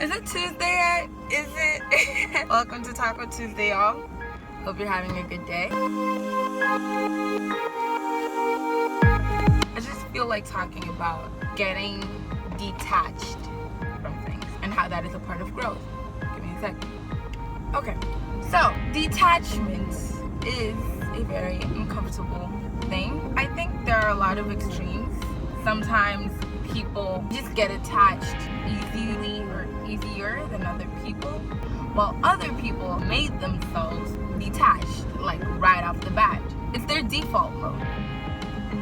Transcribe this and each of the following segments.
Is it Tuesday yet? Is it? Welcome to Taco Tuesday, y'all. Hope you're having a good day. I just feel like talking about getting detached from things and how that is a part of growth. Give me a sec. Okay, so detachment is a very uncomfortable thing. I think there are a lot of extremes. Sometimes people just get attached easily or easier than other people, while other people made themselves detached like right off the bat. It's their default mode.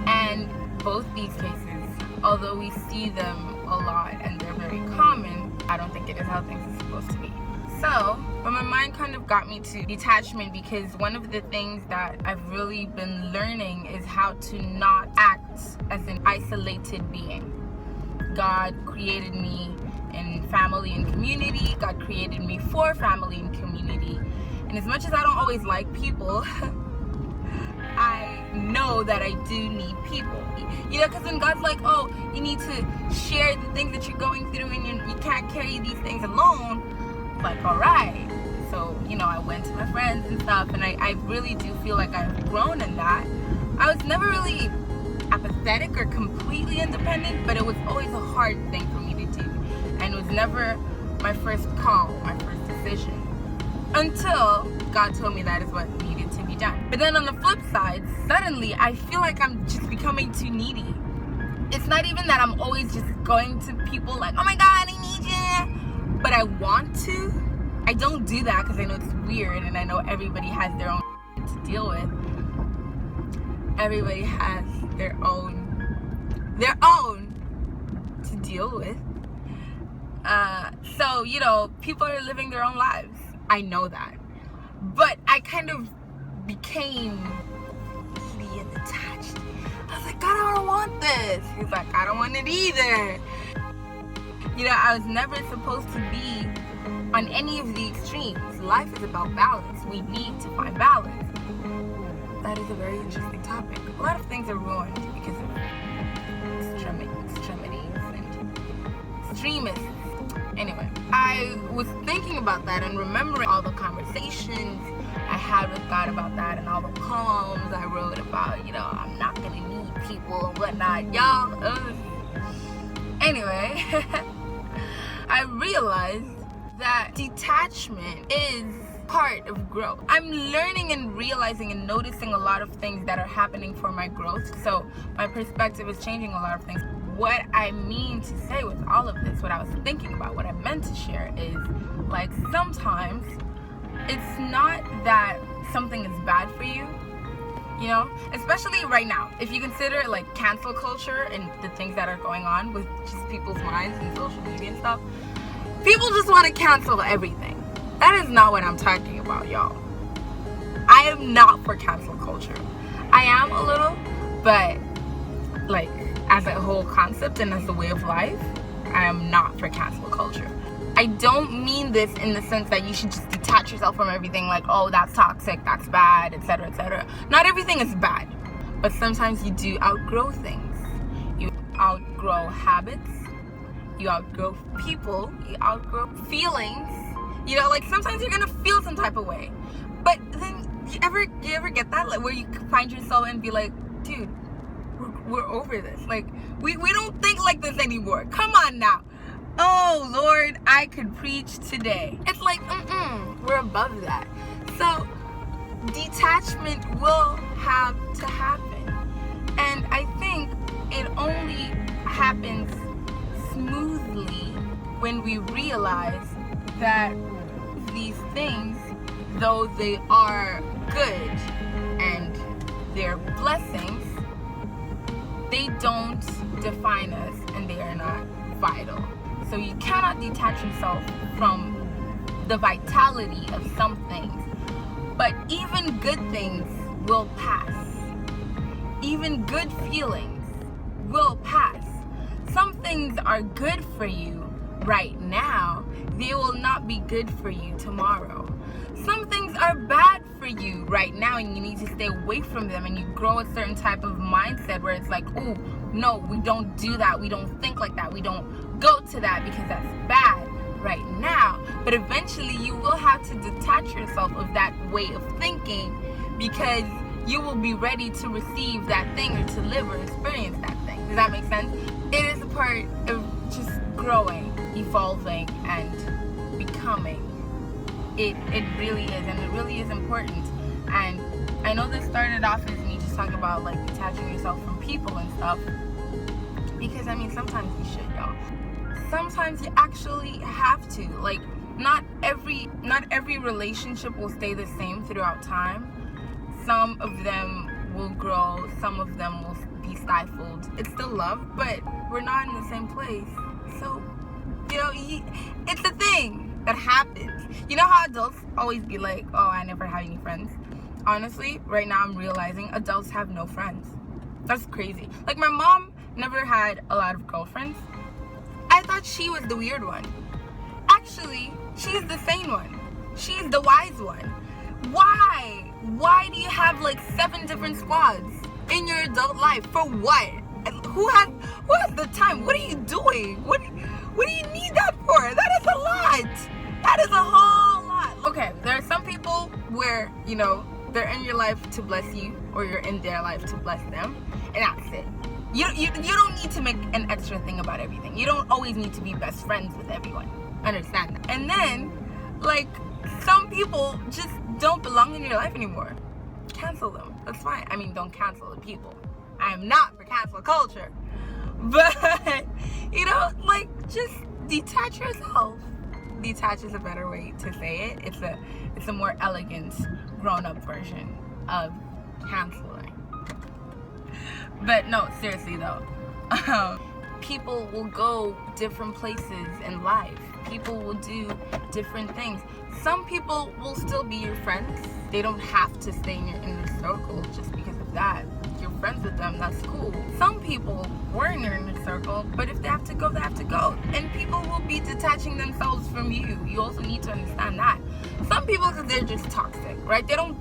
And both these cases, although we see them a lot and they're very common, I don't think it is how things are supposed to be. So, but my mind kind of got me to detachment because one of the things that I've really been learning is how to not act as an isolated being. God created me in family and community. God created me for family and community. And as much as I don't always like people, I know that I do need people. You know, because when God's like, oh, you need to share the things that you're going through and you can't carry these things alone. Like, all right. So, you know, I went to my friends and stuff, and I really do feel like I've grown in that. I was never really apathetic or completely independent, but it was always a hard thing for me to do. And it was never my first call, my first decision. Until God told me that is what needed to be done. But then on the flip side, suddenly I feel like I'm just becoming too needy. It's not even that I'm always just going to people like, oh my God, I need you. But I want to. I don't do that because I know it's weird and I know everybody has their own to deal with. Everybody has their own to deal with. So, you know, people are living their own lives. I know that. But I kind of became needy and attached. I was like, God, I don't want this. He's like, I don't want it either. You know, I was never supposed to be on any of the extremes. Life is about balance. We need to find balance. That is a very interesting topic. A lot of things are ruined because of extremities and extremists. Anyway, I was thinking about that and remembering all the conversations I had with God about that and all the poems I wrote about, you know, I'm not going to need people and whatnot. Y'all, anyway, I realized that detachment is part of growth. I'm learning and realizing and noticing a lot of things that are happening for my growth. So my perspective is changing a lot of things. What I mean to say with all of this, what I was thinking about, what I meant to share is like sometimes it's not that something is bad for you, you know, especially right now. If you consider like cancel culture and the things that are going on with just people's minds and social media and stuff, people just want to cancel everything. That is not what I'm talking about, y'all. I am not for cancel culture. I am a little, but like as a whole concept and as a way of life, I am not for cancel culture. I don't mean this in the sense that you should just detach yourself from everything like, oh, that's toxic, that's bad, etc., etc. Not everything is bad, but sometimes you do outgrow things. You outgrow habits, you outgrow people, you outgrow feelings. You know, like sometimes you're gonna feel some type of way, but then you ever get that, like where you find yourself and be like, dude, we're over this. Like we don't think like this anymore. Come on now. Oh Lord, I could preach today. It's like we're above that. So detachment will have to happen, and I think it only happens smoothly when we realize that these things, though they are good and they're blessings, they don't define us and they are not vital. So you cannot detach yourself from the vitality of some things. But even good things will pass. Even good feelings will pass. Some things are good for you right now, they will not be good for you tomorrow. Some things are bad for you right now and you need to stay away from them, and you grow a certain type of mindset where it's like, oh no, we don't do that, we don't think like that, we don't go to that because that's bad right but eventually you will have to detach yourself of that way of thinking, because you will be ready to receive that thing or to live or experience that thing. Does that make sense? It is a part of just growing, evolving, and becoming. It really is, and it really is important. And I know this started off as me just talking about like detaching yourself from people and stuff, because I mean sometimes you should, y'all. Sometimes you actually have to. Like, not every relationship will stay the same throughout time. Some of them will grow, some of them will be stifled. It's still love, but we're not in the same place. So, you know, it's a thing that happens. You know how adults always be like, oh, I never have any friends? Honestly, right now I'm realizing adults have no friends. That's crazy. Like, my mom never had a lot of girlfriends. I thought she was the weird one. Actually, she's the sane one. She's the wise one. Why? Why do you have like 7 different squads in your adult life? For what? Who has the time? What are you doing? What do you need that for? That is a lot. That is a whole lot. Okay, there are some people where, you know, they're in your life to bless you, or you're in their life to bless them, and that's it. You don't need to make an extra thing about everything. You don't always need to be best friends with everyone. Understand that. And then, like, some people just don't belong in your life anymore. Cancel them. That's fine. I mean, don't cancel the people. I am not for cancel culture. But, you know, like, just detach yourself. Detach is a better way to say it. It's a more elegant, grown-up version of canceling. But no, seriously though, people will go different places in life. People will do different things. Some people will still be your friends. They don't have to stay in your inner circle just because of that. You're friends with them, that's cool. Some people were in your inner circle, but if they have to go, they have to go. And people will be detaching themselves from you. You also need to understand that. Some people, because they're just toxic, right? They don't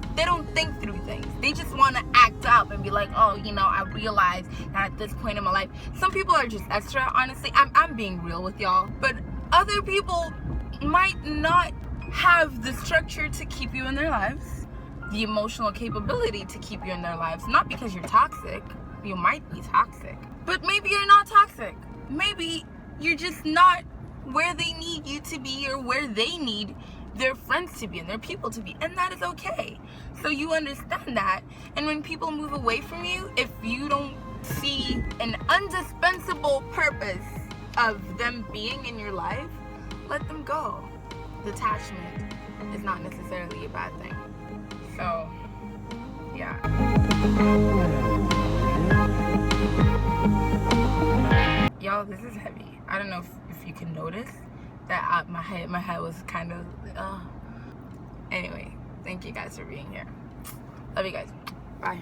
think through things. They just want to act up and be like, oh, you know, I realize that at this point in my life. Some people are just extra, honestly. I'm being real with y'all. But other people might not have the structure to keep you in their lives, the emotional capability to keep you in their lives. Not because you're toxic. You might be toxic, but maybe you're not toxic. Maybe you're just not where they need you to be, or where they need their friends to be and their people to be, and that is okay. So you understand that, and when people move away from you, if you don't see an indispensable purpose of them being in your life, let them go. Detachment is not necessarily a bad thing. So, yeah. Y'all, this is heavy. I don't know if you can notice that my head was kind of, Anyway, thank you guys for being here. Love you guys. Bye.